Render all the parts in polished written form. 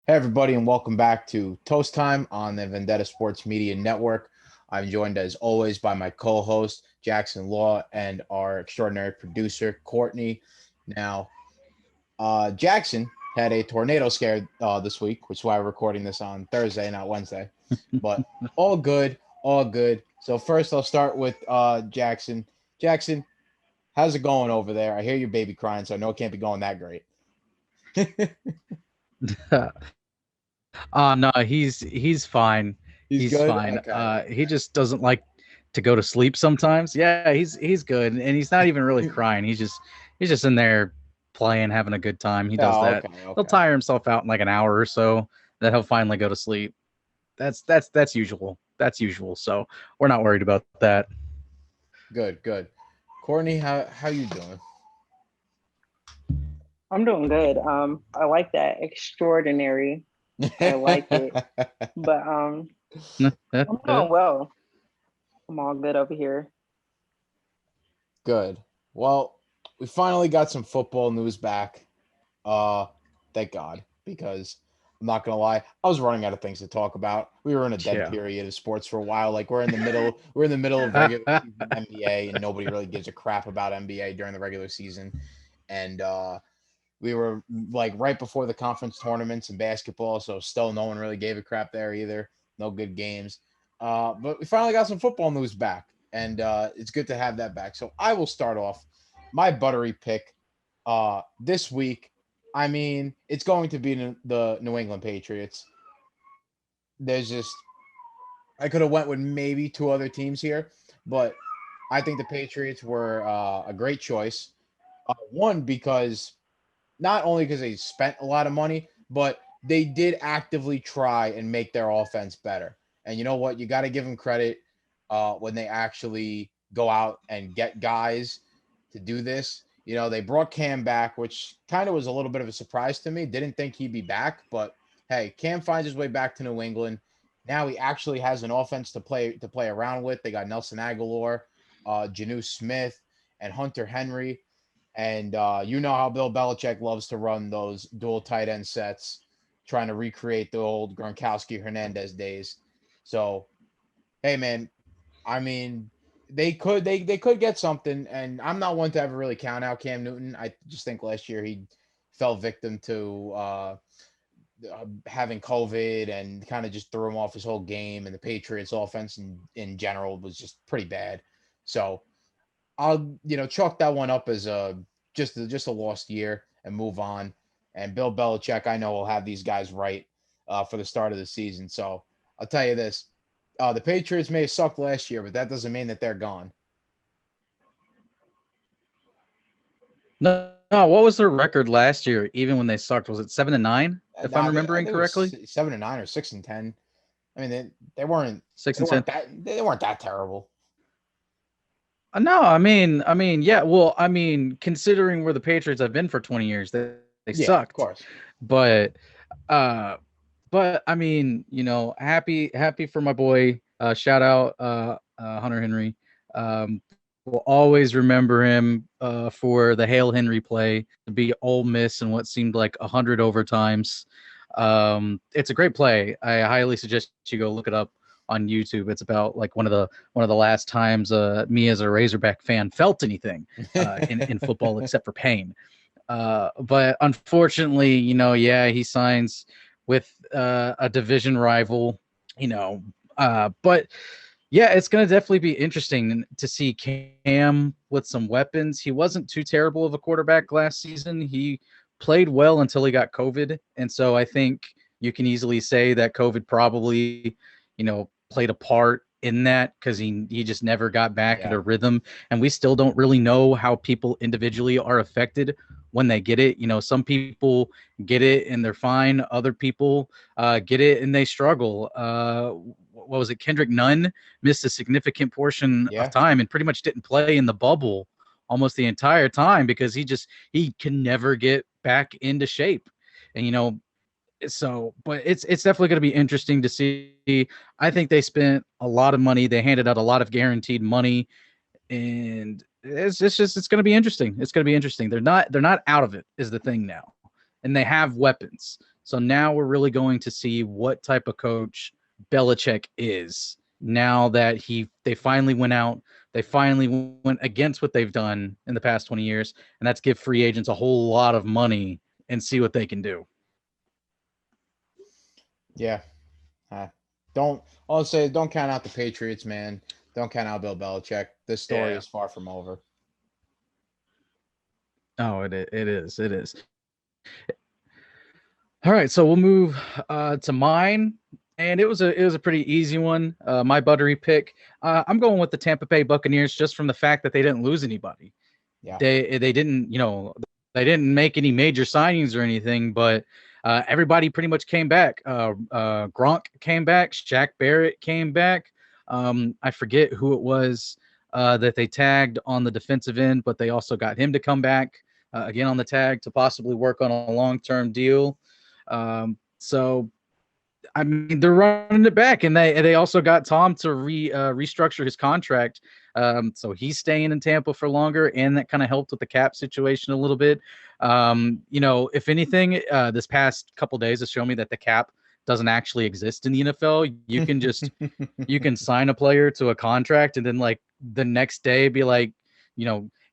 Hey, everybody, and welcome back to Toast Time on the Vendetta Sports Media Network. I'm joined, as always, by my co host, Jackson Law, and our extraordinary producer, Courtney. Now, Jackson had a tornado scare this week, which is why we're recording this on Thursday, not Wednesday. But all good, all good. So, first, I'll start with Jackson. Jackson, how's it going over there? I hear your baby crying, so I know it can't be going that great. No, he's fine. He's He's good? fine. Okay. He just doesn't like to go to sleep sometimes. Yeah, he's good, and he's not even really crying. He's just in there playing, having a good time. He does Oh, that. okay, He'll okay. tire himself out in like an hour or so. Then he'll finally go to sleep. That's usual. That's usual. So we're not worried about that. Good, good. Courtney, how you doing? I'm doing good. I like that extraordinary. I like it. But I'm doing well. I'm all good over here. Good. Well, we finally got some football news back. Uh, thank God, because I'm not gonna lie, I was running out of things to talk about. We were in a dead Yeah. period of sports for a while. Like we're in the middle of regular season NBA, and nobody really gives a crap about NBA during the regular season. And we were like right before the conference tournaments and basketball, so still no one really gave a crap there either. No good games. But we finally got some football news back, and it's good to have that back. So I will start off my buttery pick this week. I mean, it's going to be the New England Patriots. There's just I could have went with maybe two other teams here, but I think the Patriots were a great choice. One because not only because they spent a lot of money, but they did actively try and make their offense better. And you know what? You got to give them credit when they actually go out and get guys to do this. You know, they brought Cam back, which kind of was a little bit of a surprise to me. Didn't think he'd be back, but hey, Cam finds his way back to New England. Now he actually has an offense to play around with. They got Nelson Aguilar, Janu Smith, and Hunter Henry. And you know how Bill Belichick loves to run those dual tight end sets, trying to recreate the old Gronkowski Hernandez days. So, hey, man, I mean, they could get something, and I'm not one to ever really count out Cam Newton. I just think last year he fell victim to having COVID and kind of just threw him off his whole game, and the Patriots offense in general was just pretty bad. So I'll chalk that one up as a lost year and move on. And Bill Belichick, I know, will have these guys right for the start of the season. So I'll tell you this: the Patriots may have sucked last year, but that doesn't mean that they're gone. No, what was their record last year? Even when they sucked, was it 7-9? If I'm Nah, I remembering think it was correctly, 7-9 or 6-10. I mean, they weren't six they and ten. weren't that they weren't that terrible. No, I mean, yeah. Well, I mean, considering where the Patriots have been for 20 years, they Yeah, of sucked. course. But, uh, but I mean, happy for my boy. Shout out, Hunter Henry. We'll always remember him for the Hail Henry play to be Ole Miss in what seemed like 100 overtimes. It's a great play. I highly suggest you go look it up on YouTube. It's about like one of the last times me as a Razorback fan felt anything in football except for pain. But unfortunately, yeah, he signs with a division rival, you know. But yeah, it's going to definitely be interesting to see Cam with some weapons. He wasn't too terrible of a quarterback last season. He played well until he got COVID. And so I think you can easily say that COVID probably, played a part in that because he just never got back Yeah, into rhythm. And we still don't really know how people individually are affected when they get it. Some people get it and they're fine. Other people get it and they struggle. What was it? Kendrick Nunn missed a significant portion of yeah. time and pretty much didn't play in the bubble almost the entire time because he can never get back into shape. And so but it's definitely going to be interesting to see. I think they spent a lot of money. They handed out a lot of guaranteed money, and it's going to be interesting. It's going to be interesting. They're not out of it is the thing now, and they have weapons. So now we're really going to see what type of coach Belichick is now that they finally went out. They finally went against what they've done in the past 20 years, and that's give free agents a whole lot of money and see what they can do. Yeah. I'll say don't count out the Patriots, man. Don't count out Bill Belichick. This story is far from over. Oh, it is. It is. All right, so we'll move to mine, and it was a pretty easy one. My buttery pick. I'm going with the Tampa Bay Buccaneers just from the fact that they didn't lose anybody. Yeah. They didn't, they didn't make any major signings or anything, but everybody pretty much came back. Gronk came back. Shaq Barrett came back. I forget who it was that they tagged on the defensive end, but they also got him to come back again on the tag to possibly work on a long-term deal. So, I mean, they're running it back, and they also got Tom to restructure his contract. So he's staying in Tampa for longer, and that kind of helped with the cap situation a little bit. If anything, this past couple days has shown me that the cap doesn't actually exist in the NFL. You can just you can sign a player to a contract, and then like the next day be like,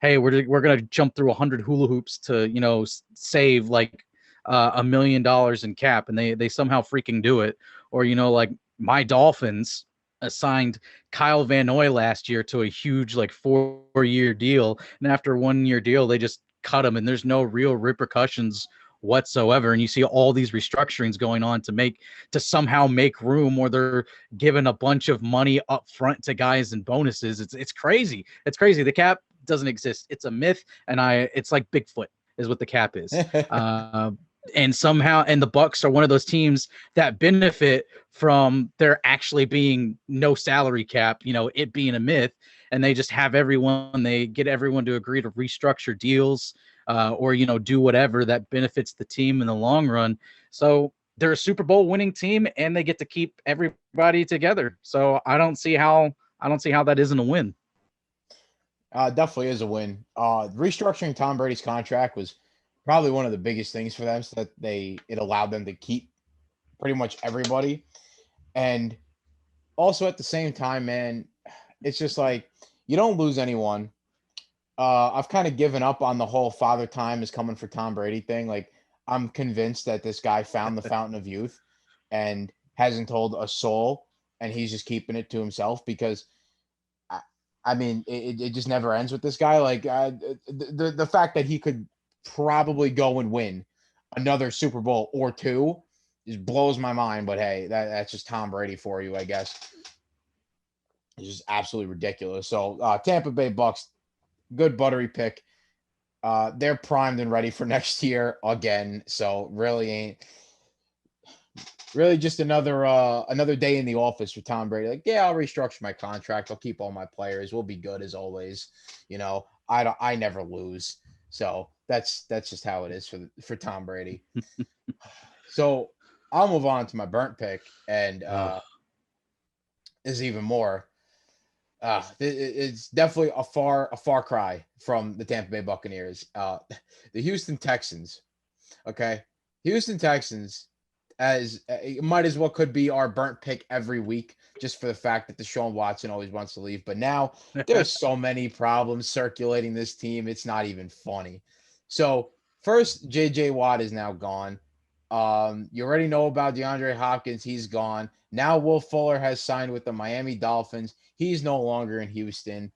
hey, we're gonna jump through 100 hula hoops to save like $1 million in cap, and they somehow freaking do it. Or like my Dolphins assigned Kyle Van Noy last year to a huge like 4-year deal, and after a 1-year deal they just cut him, and there's no real repercussions whatsoever. And you see all these restructurings going on to somehow make room, or they're giving a bunch of money up front to guys and bonuses. It's crazy. It's crazy. The cap doesn't exist. It's a myth, and it's like Bigfoot is what the cap is. And the Bucs are one of those teams that benefit from there actually being no salary cap, it being a myth, and they just they get everyone to agree to restructure deals, or do whatever that benefits the team in the long run. So they're a Super Bowl winning team, and they get to keep everybody together. So I don't see how that isn't a win. Definitely is a win. Restructuring Tom Brady's contract was probably one of the biggest things for them, so that it allowed them to keep pretty much everybody. And also at the same time, man, it's just like you don't lose anyone. I've kind of given up on the whole father time is coming for Tom Brady thing. Like, I'm convinced that this guy found the fountain of youth and hasn't told a soul, and he's just keeping it to himself because I mean, it just never ends with this guy. Like, the fact that he could probably go and win another Super Bowl or two just blows my mind. But hey, that's just Tom Brady for you, I guess. It's just absolutely ridiculous. So Tampa Bay Bucks, good buttery pick. They're primed and ready for next year again. So really just another day in the office for Tom Brady. Like, yeah, I'll restructure my contract. I'll keep all my players. We'll be good as always. I never lose. So that's just how it is for Tom Brady. So I'll move on to my burnt pick, and is even more. It's definitely a far cry from the Tampa Bay Buccaneers. The Houston Texans. Okay, Houston Texans might as well could be our burnt pick every week, just for the fact that Deshaun Watson always wants to leave. But now there's so many problems circulating this team, it's not even funny. So first, J.J. Watt is now gone. You already know about DeAndre Hopkins. He's gone. Now Will Fuller has signed with the Miami Dolphins. He's no longer in Houston.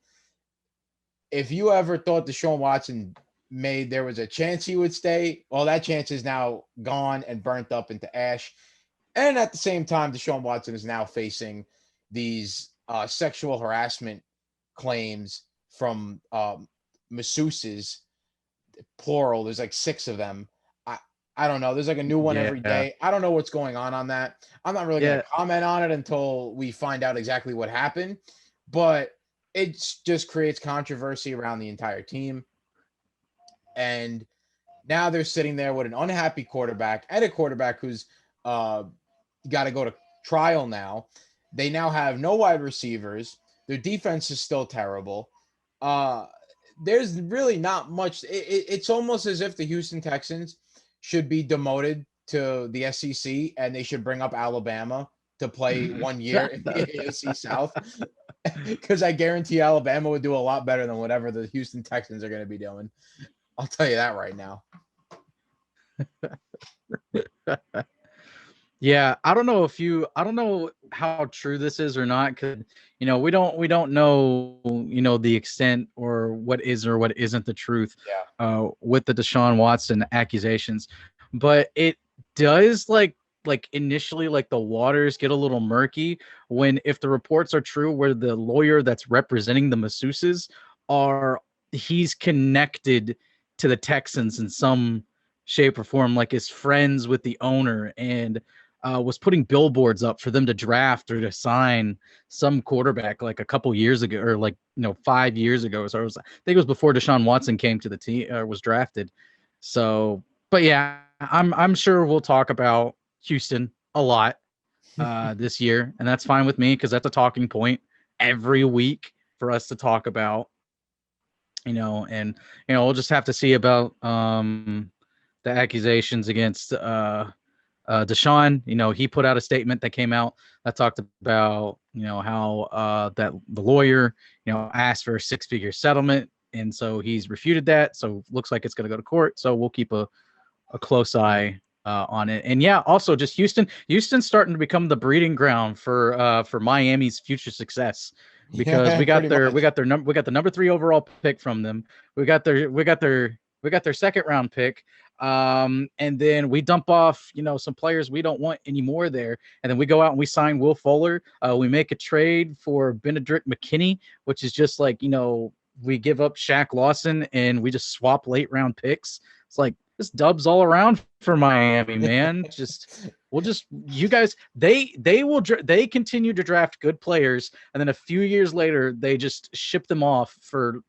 If you ever thought Deshaun Watson there was a chance he would stay, well, that chance is now gone and burnt up into ash. And at the same time, Deshaun Watson is now facing these sexual harassment claims from masseuses, plural. There's like 6 of them. I don't know. There's like a new one every day. I don't know what's going on that. I'm not really going to comment on it until we find out exactly what happened. But it just creates controversy around the entire team. And now they're sitting there with an unhappy quarterback and a quarterback who's got to go to trial now. They now have no wide receivers. Their defense is still terrible. There's really not much. It's almost as if the Houston Texans should be demoted to the SEC, and they should bring up Alabama to play 1 year in the AAC South, because I guarantee Alabama would do a lot better than whatever the Houston Texans are going to be doing. I'll tell you that right now. Yeah, I don't know how true this is or not, because we don't know the extent or what is or what isn't the truth with the Deshaun Watson accusations, but it does like initially like the waters get a little murky if the reports are true, where the lawyer that's representing the masseuses he's connected to the Texans in some shape or form, like is friends with the owner, and was putting billboards up for them to draft or to sign some quarterback like a couple years ago, or 5 years ago. So I think it was before Deshaun Watson came to the team or was drafted. So, but yeah, I'm sure we'll talk about Houston a lot this year, and that's fine with me, because that's a talking point every week for us to talk about. And we'll just have to see about the accusations against Deshaun. He put out a statement that came out that talked about how that the lawyer asked for a 6-figure settlement, and so he's refuted that. So looks like it's going to go to court. So we'll keep a close eye on it. And yeah, also just Houston's starting to become the breeding ground for Miami's future success, because we got the number 3 overall pick from them. We got their second round pick. And then we dump off, some players we don't want anymore there. And then we go out and we sign Will Fuller. We make a trade for Benedict McKinney, which is just like, we give up Shaq Lawson and we just swap late round picks. It's like, this dubs all around for Miami, man. You guys, they continue to draft good players, and then a few years later, they just ship them off for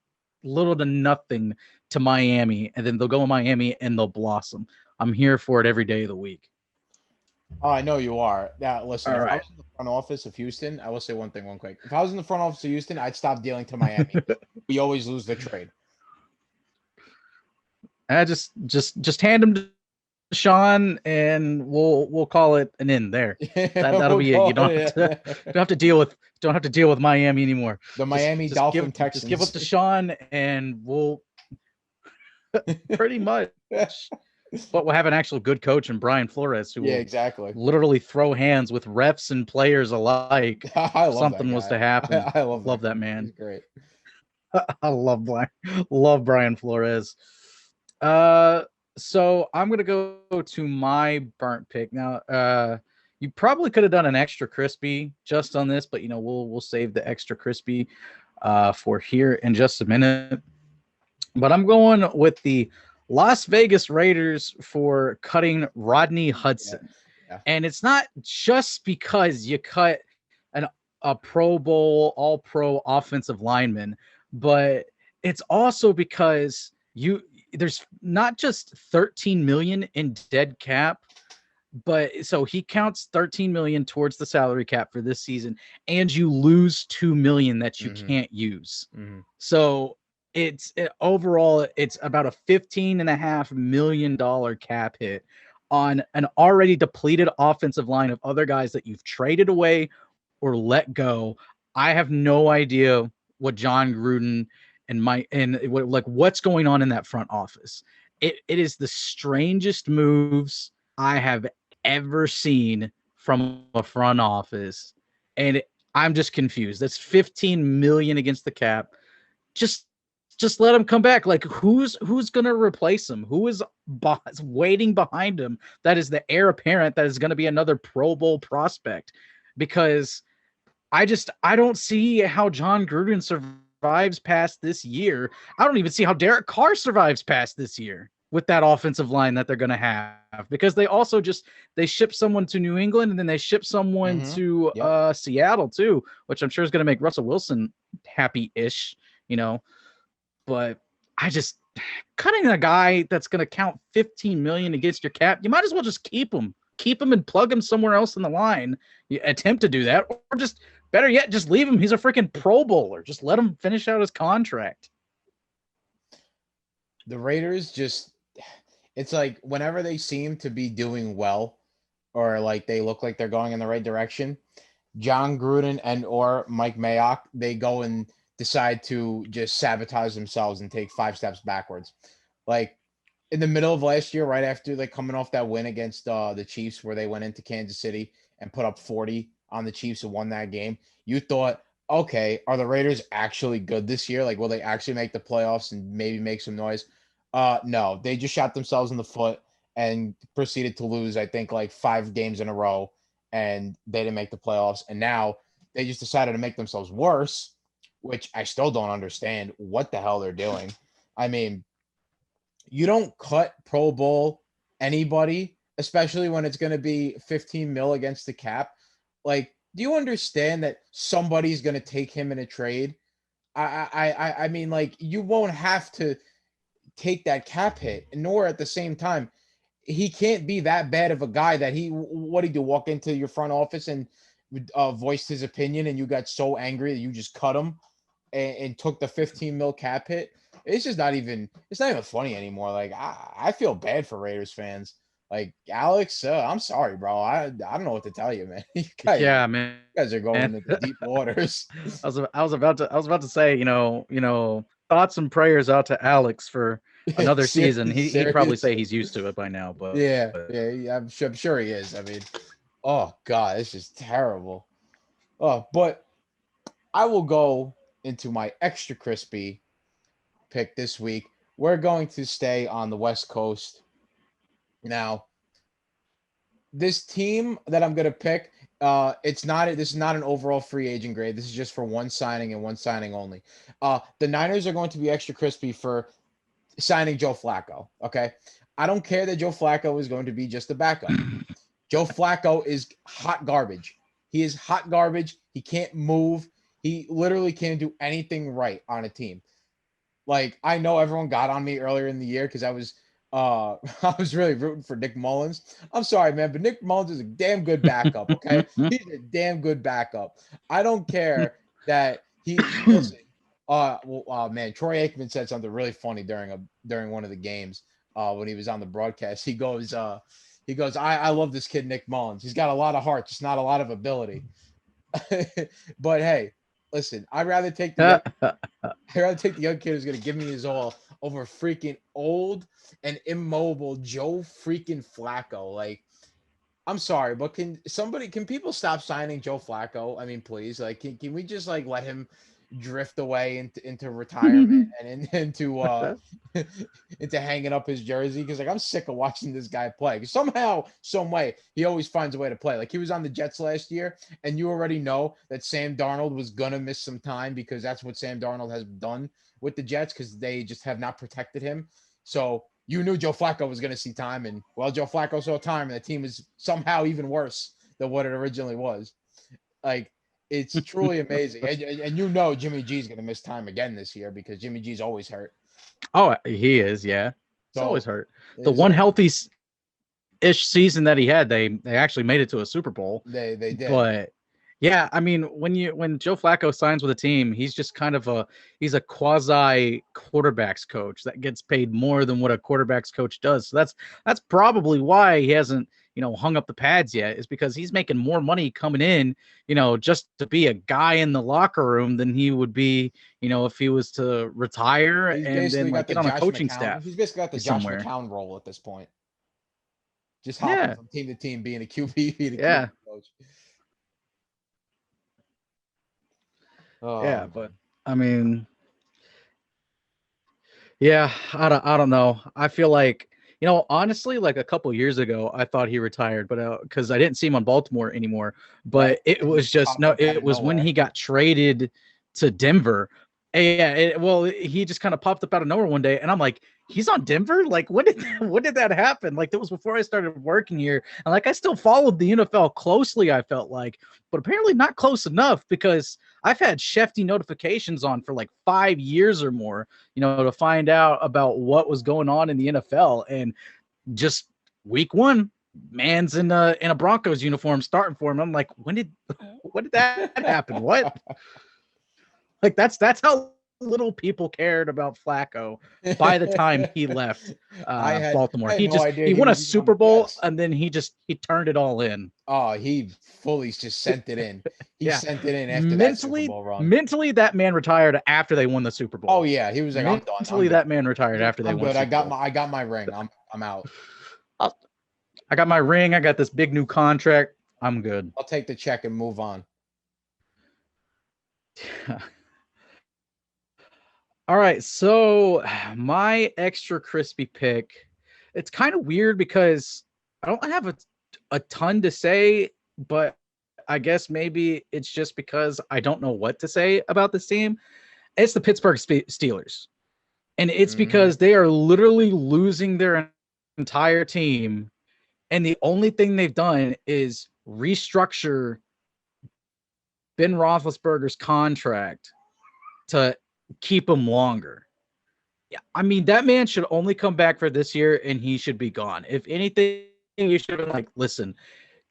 little to nothing to Miami, and then they'll go in Miami and they'll blossom. I'm here for it every day of the week. Oh, I know you are. Yeah, listen, all if right. I was in the front office of Houston, I will say one thing one quick. If I was in the front office of Houston, I'd stop dealing to Miami. We always lose the trade. Just hand him to Sean, and we'll call it an end there. That'll be it. You don't have to deal with Miami anymore. The Miami Dolphin Texans. Just give up to Sean, and we'll pretty much. But we'll have an actual good coach in Brian Flores, who will exactly literally throw hands with refs and players alike. I love Something was to happen. I love that man. He's great. I love Brian Flores. So I'm gonna go to my burnt pick now. You probably could have done an extra crispy just on this, but we'll save the extra crispy for here in just a minute. But I'm going with the Las Vegas Raiders for cutting Rodney Hudson. Yeah. And it's not just because you cut a Pro Bowl, all-pro offensive lineman, but it's also because there's not just $13 million in dead cap, but so he counts $13 million towards the salary cap for this season, and you lose $2 million that you can't use. Mm-hmm. So overall it's about a $15.5 million cap hit on an already depleted offensive line of other guys that you've traded away or let go. I have no idea what John Gruden what's going on in that front office. It is the strangest moves I have ever seen from a front office, and I'm just confused. That's $15 million against the cap. Just let him come back. Like, who's going to replace him? Who is waiting behind him? That is the heir apparent that is going to be another Pro Bowl prospect, because I don't see how John Gruden survives past this year. I don't even see how Derek Carr survives past this year with that offensive line that they're going to have, because they also they ship someone to New England, and then they ship someone to Seattle too, which I'm sure is going to make Russell Wilson happy-ish, but cutting a guy that's going to count $15 million against your cap, you might as well just keep him and plug him somewhere else in the line. You attempt to do that, or just better yet, just leave him. He's a freaking Pro Bowler. Just let him finish out his contract. The Raiders it's like whenever they seem to be doing well or like they look like they're going in the right direction, John Gruden and or Mike Mayock, they go and decide to just sabotage themselves and take 5 steps backwards. Like in the middle of last year, right after like coming off that win against the Chiefs, where they went into Kansas City and put up 40 on the Chiefs and won that game, you thought, okay, are the Raiders actually good this year? Like, will they actually make the playoffs and maybe make some noise? No, they just shot themselves in the foot and proceeded to lose, I think, like 5 games in a row, and they didn't make the playoffs. And now they just decided to make themselves worse, which I still don't understand what the hell they're doing. I mean, you don't cut Pro Bowl anybody, especially when it's going to be 15 mil against the cap. Like, do you understand that somebody's going to take him in a trade? I mean, like, you won't have to take that cap hit, nor at the same time, he can't be that bad of a guy that what he do, walk into your front office and voiced his opinion, and you got so angry that you just cut him and took the 15 mil cap hit. It's just not even funny anymore. Like, I feel bad for Raiders fans. Like, Alex, I'm sorry, bro. I don't know what to tell you, man. Yeah, man. You guys are going into deep waters. I was about to say, thoughts and prayers out to Alex for another season. He'd probably say he's used to it by now, but yeah, I'm sure he is. I mean, oh God, it's just terrible. Oh, but I will go into my extra crispy pick this week. We're going to stay on the West Coast. Now, this team that I'm going to pick, this is not an overall free agent grade. This is just for one signing and one signing only. The Niners are going to be extra crispy for signing Joe Flacco. Okay. I don't care that Joe Flacco is going to be just a backup. Joe Flacco is hot garbage. He is hot garbage. He can't move. He literally can't do anything right on a team. Like, I know everyone got on me earlier in the year because I was really rooting for Nick Mullins. I'm sorry, man, but Nick Mullins is a damn good backup, okay? He's a damn good backup. I don't care that listen, man, Troy Aikman said something really funny during one of the games when he was on the broadcast. He goes, I love this kid, Nick Mullins. He's got a lot of heart, just not a lot of ability. But hey, listen, I'd rather take the young kid who's going to give me his all over freaking old and immobile Joe freaking Flacco. Like, I'm sorry, but can people stop signing Joe Flacco? I mean, please, like, can we just like let him drift away into retirement and into into hanging up his jersey? Because like, I'm sick of watching this guy play. Somehow, some way, he always finds a way to play. Like, he was on the Jets last year, and you already know that Sam Darnold was gonna miss some time because that's what Sam Darnold has done with the Jets because they just have not protected him. So you knew Joe Flacco was going to see time, and well, Joe Flacco saw time, and the team is somehow even worse than what it originally was. Like, it's truly amazing. And you know Jimmy G's going to miss time again this year because Jimmy G's always hurt. Oh, he is, yeah. He's always hurt. The one healthy-ish season that he had, they actually made it to a Super Bowl. They did. But yeah, I mean, when Joe Flacco signs with a team, he's just kind of he's a quasi quarterbacks coach that gets paid more than what a quarterbacks coach does. So that's probably why he hasn't, hung up the pads yet, is because he's making more money coming in, just to be a guy in the locker room than he would be, if he was to retire and then like get on a coaching staff. He's basically got the Josh McCown role at this point. Just hopping from team to team, being a QB, QB coach. Yeah, but I mean, yeah, I don't know. I feel like, honestly, like a couple years ago, I thought he retired, but because I didn't see him on Baltimore anymore. But it was just it was when he got traded to Denver. And he just kind of popped up out of nowhere one day, and I'm like, he's on Denver? Like, when did that happen? Like, that was before I started working here, and like I still followed the NFL closely, I felt like, but apparently not close enough because I've had Shefty notifications on for like 5 years or more, to find out about what was going on in the NFL. And just week one, man's in a Broncos uniform starting for him. I'm like, when did that happen? What? Like, that's how little people cared about Flacco by the time he left Baltimore. I had no idea he won a was even on Super the Bowl, Jets. and then he turned it all in. Oh, he fully just sent it in. He Yeah. sent it in after that Super Bowl run. Mentally, that man retired after they won the Super Bowl. Oh yeah, he was like, I'm done. Mentally, that man retired after they I'm won. good. The Super Bowl. I got my ring. I'm out. I got my ring. I got this big new contract. I'm good. I'll take the check and move on. All right, so my extra crispy pick, it's kind of weird because I don't have a ton to say, but I guess maybe it's just because I don't know what to say about this team. It's the Pittsburgh Steelers. And it's because they are literally losing their entire team. And the only thing they've done is restructure Ben Roethlisberger's contract to keep him longer. Yeah, I mean, that man should only come back for this year and he should be gone. If anything, you should have been like, listen,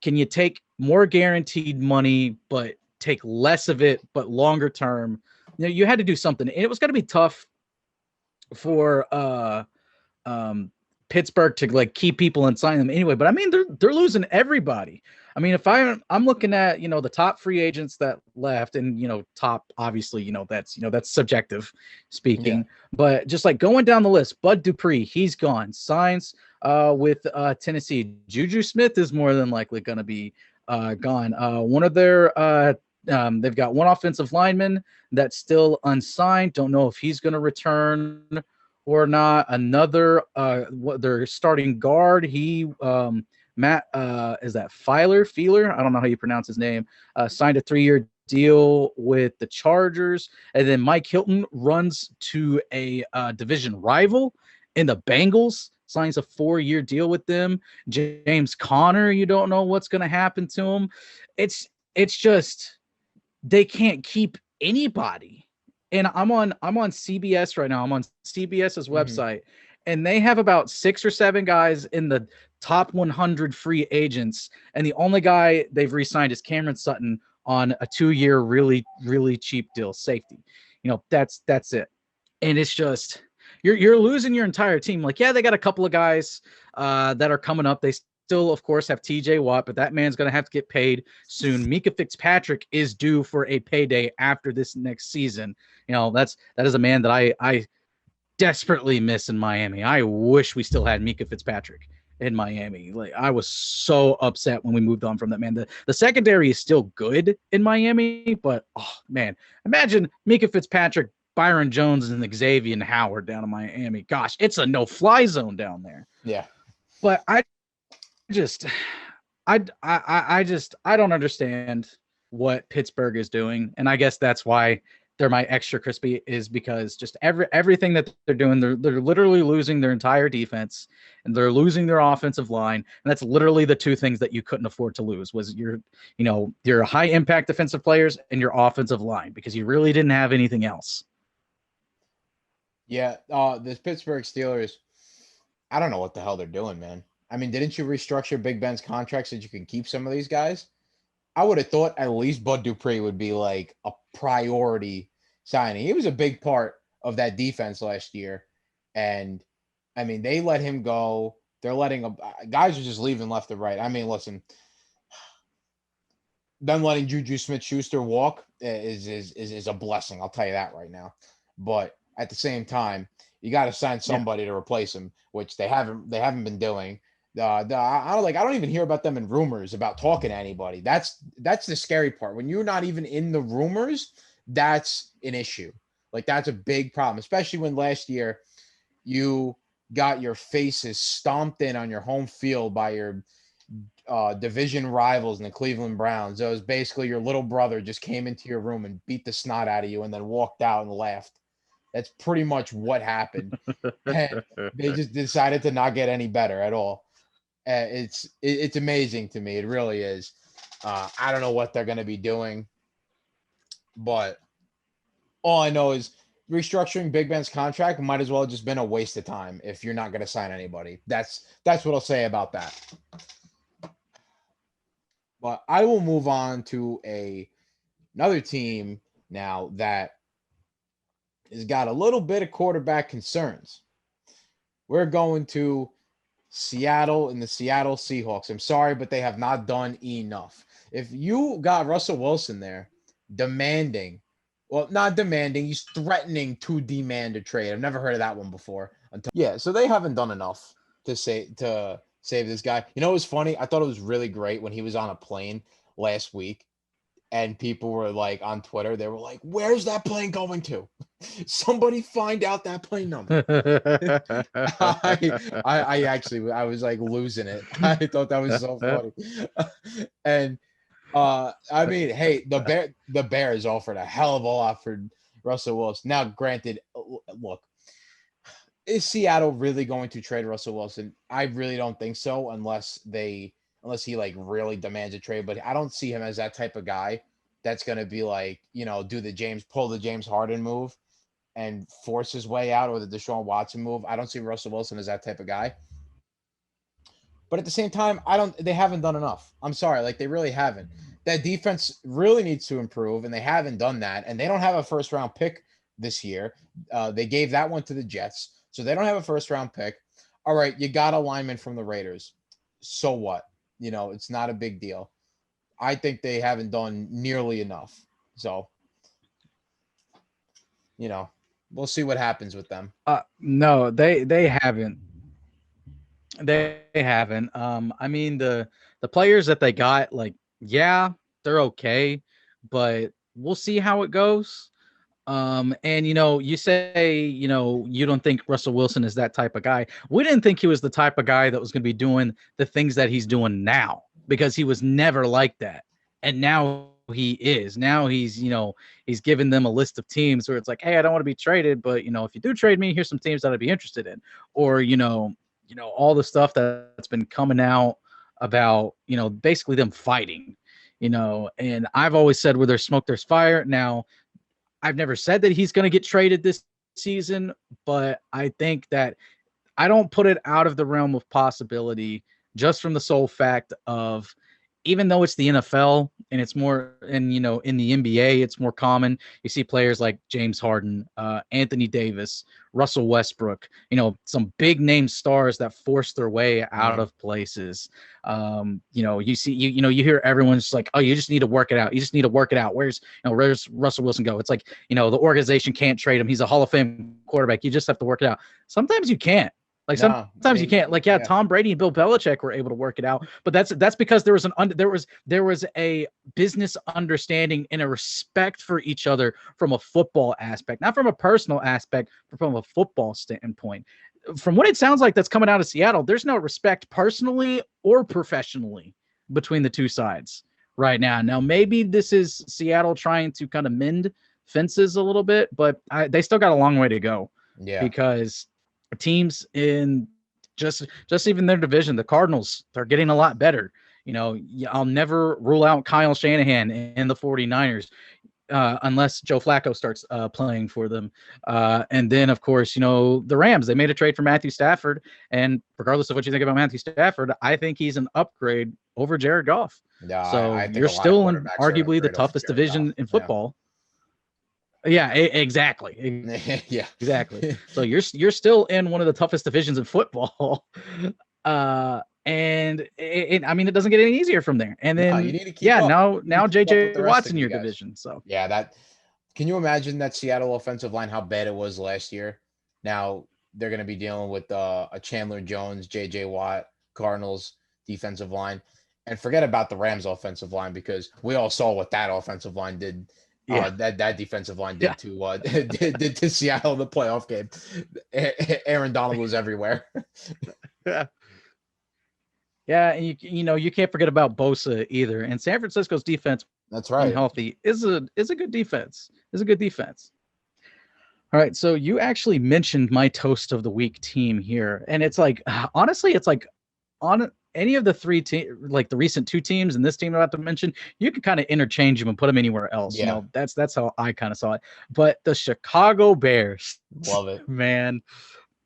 can you take more guaranteed money, but take less of it, but longer term? You know, you had to do something. And it was going to be tough for Pittsburgh to like keep people and sign them anyway. But I mean, they're losing everybody. I mean, if I'm looking at, you know, the top free agents that left, and, you know, top, obviously, that's subjective speaking, but just like going down the list, Bud Dupree, he's gone, signs with Tennessee. Juju Smith is more than likely going to be gone. One of their they've got one offensive lineman that's still unsigned. Don't know if he's going to return or not. Another their starting guard, he Matt is that Feeler? I don't know how you pronounce his name. Signed a 3-year deal with the Chargers, and then Mike Hilton runs to a division rival in the Bengals. Signs a 4-year deal with them. James Conner, you don't know what's going to happen to him. It's just they can't keep anybody. And I'm on CBS right now. I'm on CBS's website, and they have about 6 or 7 guys in the top 100 free agents, and the only guy they've re-signed is Cameron Sutton on a 2-year really, really cheap deal, safety. You know, that's it. And it's just you're losing your entire team. Like, yeah, they got a couple of guys that are coming up. They still, of course, have TJ Watt, but that man's going to have to get paid soon. Mika Fitzpatrick is due for a payday after this next season. You know, that is a man that I desperately miss in Miami. I wish we still had Mika Fitzpatrick in Miami. Like, I was so upset when we moved on from that man. The secondary is still good in Miami, but oh man, imagine Mika Fitzpatrick, Byron Jones, and Xavier Howard down in Miami. Gosh, it's a no-fly zone down there. Yeah. But I don't understand what Pittsburgh is doing, and I guess that's why they're my extra crispy, is because just everything that they're doing, they're literally losing their entire defense, and they're losing their offensive line, and that's literally the 2 things that you couldn't afford to lose, was your high impact defensive players and your offensive line, because you really didn't have anything else. Yeah, the Pittsburgh Steelers, I don't know what the hell they're doing, man. I mean, didn't you restructure Big Ben's contract so that you could keep some of these guys? I would have thought at least Bud Dupree would be like a priority signing. He was a big part of that defense last year. And, I mean, they let him go. They're letting guys are just leaving left and right. I mean, listen, them letting Juju Smith-Schuster walk is a blessing. I'll tell you that right now. But at the same time, you got to sign somebody to replace him, which they haven't been doing. I don't even hear about them in rumors about talking to anybody. That's the scary part. When you're not even in the rumors, that's an issue. Like, that's a big problem, especially when last year you got your faces stomped in on your home field by your division rivals in the Cleveland Browns. It was basically your little brother just came into your room and beat the snot out of you and then walked out and laughed. That's pretty much what happened. And they just decided to not get any better at all. It's amazing to me. It really is. I don't know what they're going to be doing, but all I know is restructuring Big Ben's contract might as well have just been a waste of time if you're not going to sign anybody. That's what I'll say about that. But I will move on to another team now that has got a little bit of quarterback concerns. We're going to Seattle and the Seattle Seahawks. I'm sorry, but they have not done enough. If you got Russell Wilson there demanding, well, not demanding, he's threatening to demand a trade. I've never heard of that one before. Yeah, so they haven't done enough to save this guy. You know, it was funny. I thought it was really great when he was on a plane last week, and people were like on Twitter, they were like, "Where's that plane going to? Somebody find out that plane number." I was like losing it. I thought that was so funny. And I mean, hey, the Bears offered a hell of a lot for Russell Wilson. Now, granted, look, is Seattle really going to trade Russell Wilson? I really don't think so, unless he like really demands a trade. But I don't see him as that type of guy that's going to be like, pull the James Harden move and force his way out, or the Deshaun Watson move. I don't see Russell Wilson as that type of guy. But at the same time, they haven't done enough. I'm sorry, like they really haven't. That defense really needs to improve, and they haven't done that. And they don't have a first round pick this year. They gave that one to the Jets. So they don't have a first round pick. All right, you got a lineman from the Raiders. So what? It's not a big deal. I think they haven't done nearly enough. So, we'll see what happens with them. No, they haven't. They haven't. I mean, the players that they got, like, yeah, they're okay, but we'll see how it goes. And you say, you don't think Russell Wilson is that type of guy. We didn't think he was the type of guy that was going to be doing the things that he's doing now, because he was never like that. And now he is. Now he's given them a list of teams where it's like, hey, I don't want to be traded, but if you do trade me, here's some teams that I'd be interested in. Or, all the stuff that's been coming out about, basically them fighting, and I've always said where there's smoke, there's fire. Now, I've never said that he's going to get traded this season, but I think that I don't put it out of the realm of possibility, just from the sole fact of, even though it's the NFL and it's more, and in the NBA, it's more common. You see players like James Harden, Anthony Davis, Russell Westbrook, some big name stars that force their way out of places. You see, you hear everyone's like, oh, you just need to work it out. You just need to work it out. Where's Russell Wilson go? It's like, the organization can't trade him. He's a Hall of Fame quarterback. You just have to work it out. Sometimes you can't. Like sometimes you can't. Like, yeah, Tom Brady and Bill Belichick were able to work it out, but that's because there was a business understanding and a respect for each other from a football aspect, not from a personal aspect, but from a football standpoint. From what it sounds like that's coming out of Seattle, there's no respect personally or professionally between the two sides right now. Now, maybe this is Seattle trying to kind of mend fences a little bit, but they still got a long way to go. Yeah, because teams in just even their division, the Cardinals, they're getting a lot better. I'll never rule out Kyle Shanahan and the 49ers unless Joe Flacco starts playing for them. And then, of course, the Rams, they made a trade for Matthew Stafford. And regardless of what you think about Matthew Stafford, I think he's an upgrade over Jared Goff. Yeah, so I think you're still in arguably the upgrade over toughest Jared division Goff. in football. Yeah, exactly. Yeah, exactly. So you're still in one of the toughest divisions in football, and it doesn't get any easier from there. And then you need to keep up. now JJ Watt's in you your guys. division. So yeah, can you imagine that Seattle offensive line, how bad it was last year? Now they're going to be dealing with a Chandler Jones, JJ Watt, Cardinals defensive line, and forget about the Rams offensive line, because we all saw what that offensive line did. Yeah. That defensive line did to did to Seattle in the playoff game. Aaron Donald was everywhere. Yeah, and you can't forget about Bosa either. And San Francisco's defense, that's right, healthy, is a good defense. Is a good defense. All right, so you actually mentioned my toast of the week team here, and it's like, honestly, it's like on any of the three like the recent two teams and this team I'm about to mention, you can kind of interchange them and put them anywhere else. Yeah. That's how I kind of saw it. But the Chicago Bears, love it, man.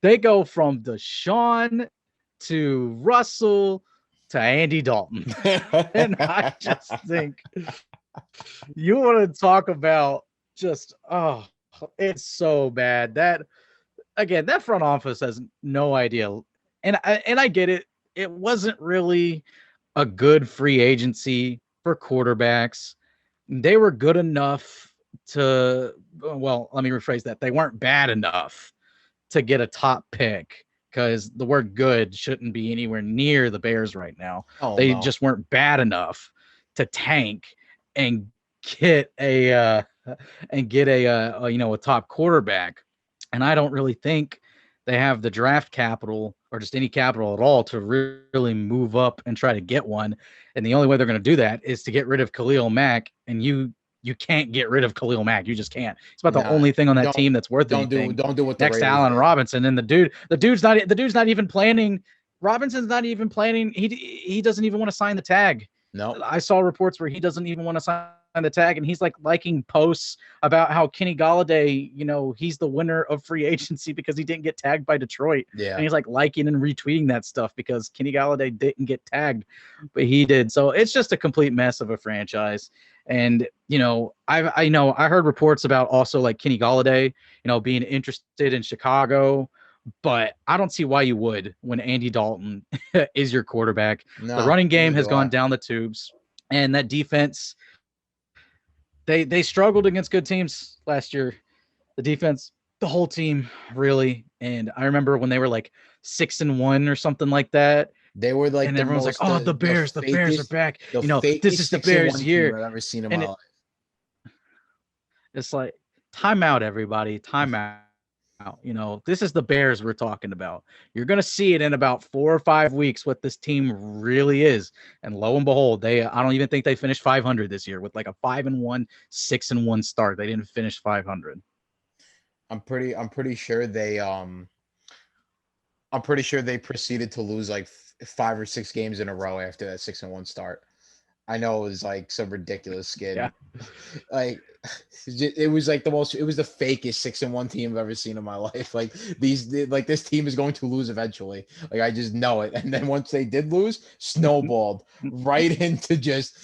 They go from Deshaun to Russell to Andy Dalton. And I just think you want to talk about just, oh it's so bad. That again, that front office has no idea. And I get it. It wasn't really a good free agency for quarterbacks. They were good enough to, well, let me rephrase that. They weren't bad enough to get a top pick, because the word good shouldn't be anywhere near the Bears right now. They just weren't bad enough to tank and get a a top quarterback. And I don't really think they have the draft capital or just any capital at all to really move up and try to get one. And the only way they're going to do that is to get rid of Khalil Mack. And you can't get rid of Khalil Mack. You just can't. It's about the only thing on that team that's worth anything. Don't do what next to Allen Robinson. And the dude's not even planning. Robinson's not even planning. He doesn't even want to sign the tag. No, I saw reports where he doesn't even want to sign the tag, and he's like liking posts about how Kenny Golladay, he's the winner of free agency because he didn't get tagged by Detroit. Yeah. And he's like liking and retweeting that stuff because Kenny Golladay didn't get tagged, but he did. So it's just a complete mess of a franchise. And, I heard reports about also like Kenny Golladay, being interested in Chicago, but I don't see why you would when Andy Dalton is your quarterback. No, the running game has gone down the tubes, and that defense, they struggled against good teams last year. The defense, the whole team, really. And I remember when they were like 6-1 or something like that. They were like, and everyone's like, "Oh, the Bears are back." This is the Bears year. I've ever seen in my life. It's like, time out, everybody, time out. This is the Bears we're talking about. You're going to see it in about 4 or 5 weeks what this team really is. And lo and behold, I don't even think they finished 500 this year with like a 5-1, 6-1 start. They didn't finish 500. I'm pretty sure they proceeded to lose like 5 or 6 games in a row after that 6-1 start. I know it was like some ridiculous skid. Yeah. Like it was the fakest 6-1 team I've ever seen in my life. Like this team is going to lose eventually. Like I just know it. And then once they did lose, snowballed right into just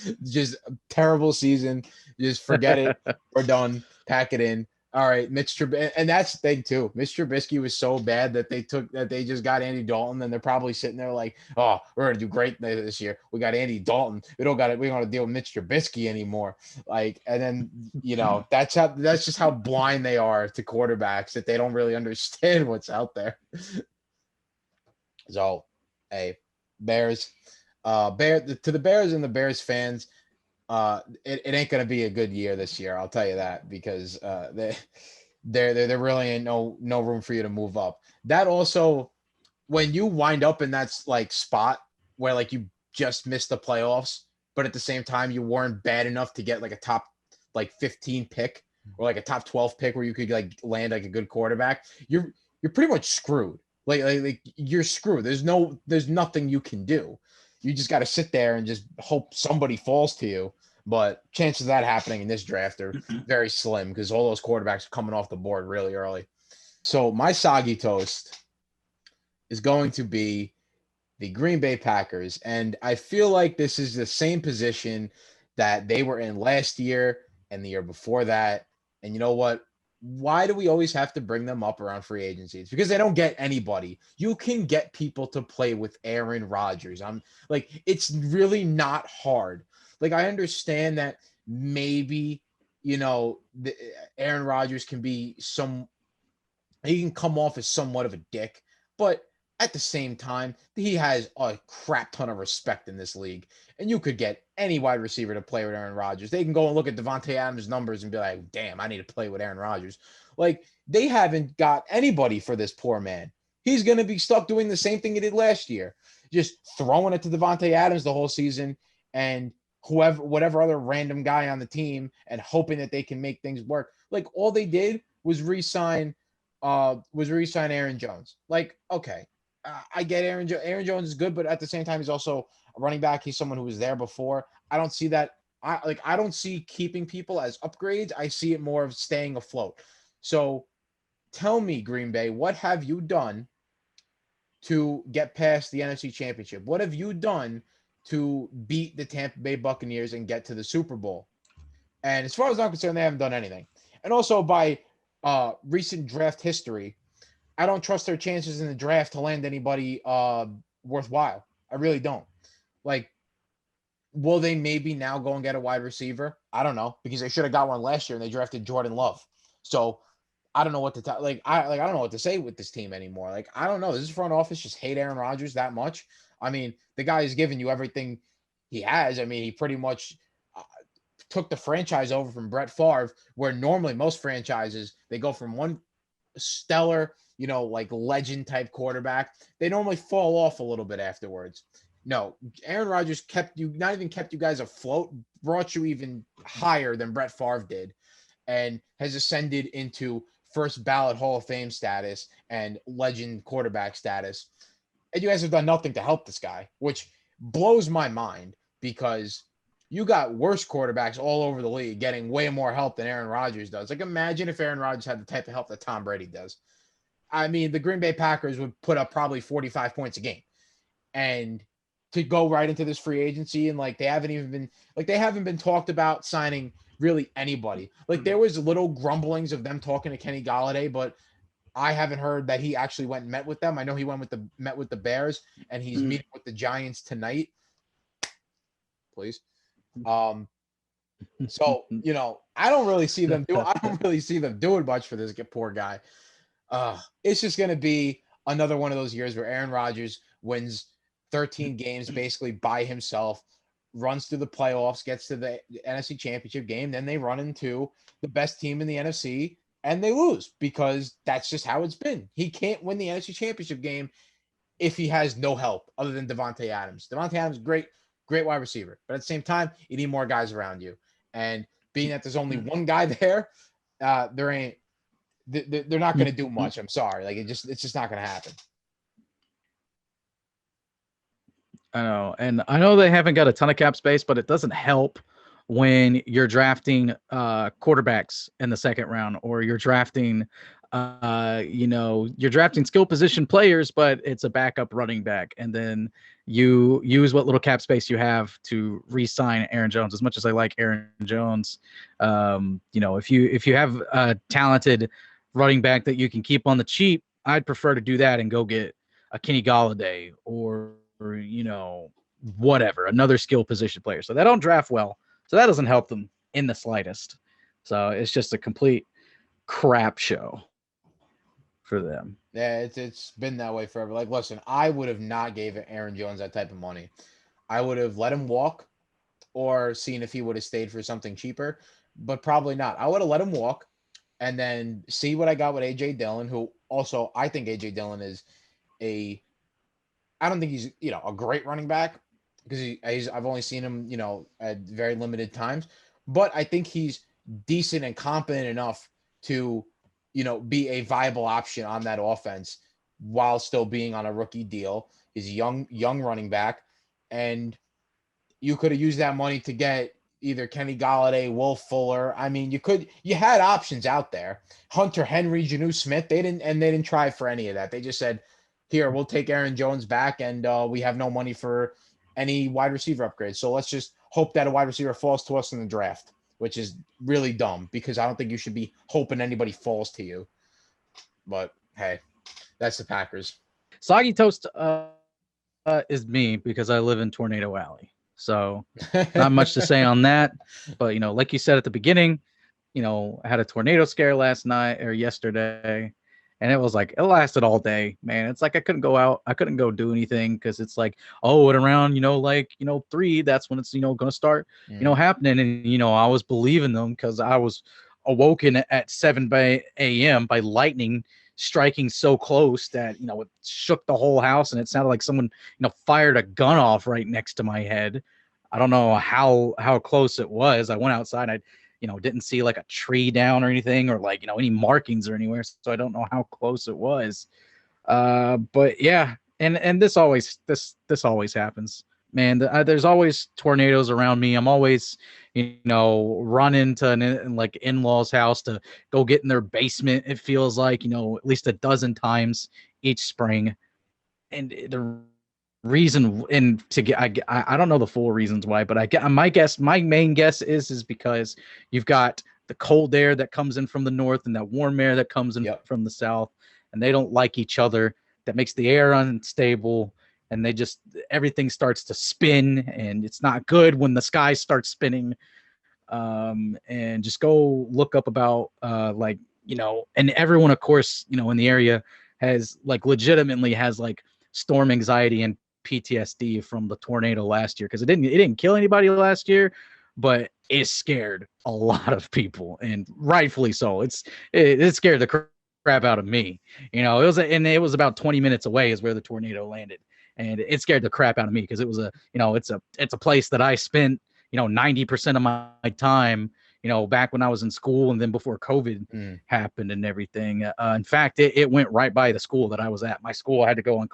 terrible season. Just forget it. We're done. Pack it in. All right, and that's the thing too. Mitch Trubisky was so bad that they just got Andy Dalton, and they're probably sitting there like, "Oh, we're gonna do great this year. We got Andy Dalton. We don't got to deal with Mitch Trubisky anymore." Like, and then that's just how blind they are to quarterbacks, that they don't really understand what's out there. So, hey, Bears, to the Bears and the Bears fans. It ain't gonna be a good year this year. I'll tell you that, because there really ain't no room for you to move up. That also, when you wind up in that like spot where like you just missed the playoffs, but at the same time you weren't bad enough to get like a top like 15 pick or like a top 12 pick where you could like land like a good quarterback, you're pretty much screwed. Like you're screwed. There's nothing you can do. You just got to sit there and just hope somebody falls to you. But chances of that happening in this draft are very slim, because all those quarterbacks are coming off the board really early. So my soggy toast is going to be the Green Bay Packers. And I feel like this is the same position that they were in last year and the year before that. And you know what? Why do we always have to bring them up around free agency? It's because they don't get anybody. You can get people to play with Aaron Rodgers. I'm like, it's really not hard. Like, I understand that maybe, Aaron Rodgers can be he can come off as somewhat of a dick, but at the same time, he has a crap ton of respect in this league. And you could get any wide receiver to play with Aaron Rodgers. They can go and look at Devontae Adams' numbers and be like, damn, I need to play with Aaron Rodgers. Like, they haven't got anybody for this poor man. He's going to be stuck doing the same thing he did last year, just throwing it to Devontae Adams the whole season and whatever other random guy on the team, and hoping that they can make things work. Like, all they did was re-sign Aaron Jones. Like, okay, I get Aaron Jones is good, but at the same time, he's also a running back. He's someone who was there before. I don't see that. I don't see keeping people as upgrades. I see it more of staying afloat. So tell me, Green Bay, what have you done to get past the NFC Championship? What have you done to beat the Tampa Bay Buccaneers and get to the Super Bowl? And as far as I'm concerned, they haven't done anything. And also, by recent draft history, I don't trust their chances in the draft to land anybody worthwhile. I really don't. Like, will they maybe now go and get a wide receiver? I don't know, because they should have got one last year and they drafted Jordan Love. So I don't know what to tell. I don't know what to say with this team anymore. Like, I don't know. Does this front office just hate Aaron Rodgers that much? I mean, the guy has given you everything he has. I mean, he pretty much took the franchise over from Brett Favre, where normally most franchises, they go from one stellar, like legend type quarterback. They normally fall off a little bit afterwards. No, Aaron Rodgers not even kept you guys afloat, brought you even higher than Brett Favre did, and has ascended into first ballot Hall of Fame status and legend quarterback status. And you guys have done nothing to help this guy, which blows my mind, because you got worse quarterbacks all over the league getting way more help than Aaron Rodgers does. Like, imagine if Aaron Rodgers had the type of help that Tom Brady does. I mean, the Green Bay Packers would put up probably 45 points a game. And to go right into this free agency, and they haven't been talked about signing really anybody. Like, there was little grumblings of them talking to Kenny Golladay, but I haven't heard that he actually went and met with them. I know he met with the Bears, and he's meeting with the Giants tonight. Please. So, I don't really see them doing much for this poor guy. It's just going to be another one of those years where Aaron Rodgers wins 13 games basically by himself, runs through the playoffs, gets to the NFC Championship game, then they run into the best team in the NFC and they lose, because that's just how it's been. He can't win the NFC Championship game if he has no help other than Devontae Adams. Devontae Adams, great wide receiver, but at the same time, you need more guys around you. And being that there's only one guy there, they're not going to do much. I'm sorry. It's just not going to happen. I know. And I know they haven't got a ton of cap space, but it doesn't help when you're drafting quarterbacks in the second round, or you're drafting you're drafting skill position players, but it's a backup running back, and then you use what little cap space you have to re-sign Aaron Jones. As much as I like Aaron Jones, if you have a talented running back that you can keep on the cheap, I'd prefer to do that and go get a Kenny Golladay or whatever, another skill position player. So they don't draft well. So that doesn't help them in the slightest. So it's just a complete crap show for them. Yeah, it's been that way forever. Listen, I would have not gave Aaron Jones that type of money. I would have let him walk or seen if he would have stayed for something cheaper, but probably not. I would have let him walk and then see what I got with A.J. Dillon, who also, I think A.J. Dillon is I don't think he's, a great running back, because I've only seen him, at very limited times, but I think he's decent and competent enough to, be a viable option on that offense while still being on a rookie deal. He's a young running back, and you could have used that money to get either Kenny Golladay, Will Fuller. I mean, you had options out there. Hunter Henry, Jonnu Smith, they didn't try for any of that. They just said, here, we'll take Aaron Jones back, and we have no money for any wide receiver upgrades. So let's just hope that a wide receiver falls to us in the draft, which is really dumb, because I don't think you should be hoping anybody falls to you. But hey, that's the Packers. Soggy toast is me, because I live in Tornado Alley. So not much to say on that. But, like you said at the beginning, I had a tornado scare yesterday. And it it lasted all day, man. It's I couldn't go out. I couldn't go do anything, because it's at around, 3, that's when it's, going to start, happening. And, I was believing them, because I was awoken at 7 a.m. by lightning striking so close that, it shook the whole house, and it sounded like someone, fired a gun off right next to my head. I don't know how close it was. I went outside. I didn't see a tree down or anything, or any markings or anywhere. So I don't know how close it was. But yeah, and this always happens, man. There's always tornadoes around me. I'm always, running to an in-laws house to go get in their basement. It feels like, at least a dozen times each spring. And the reason, and to get, I don't know the full reasons why, but my main guess is because you've got the cold air that comes in from the north and that warm air that comes in from the south, and they don't like each other. That makes the air unstable, and everything starts to spin, and it's not good when the sky starts spinning. And just go look up about and everyone, of course, in the area legitimately has storm anxiety and PTSD from the tornado last year, because it didn't kill anybody last year, but it scared a lot of people, and rightfully so. It scared the crap out of me. It was about 20 minutes away is where the tornado landed, and it scared the crap out of me, because it was it's a place that I spent 90% of my time back when I was in school, and then before COVID happened and everything. In fact, it went right by the school that I was at. My school had to go on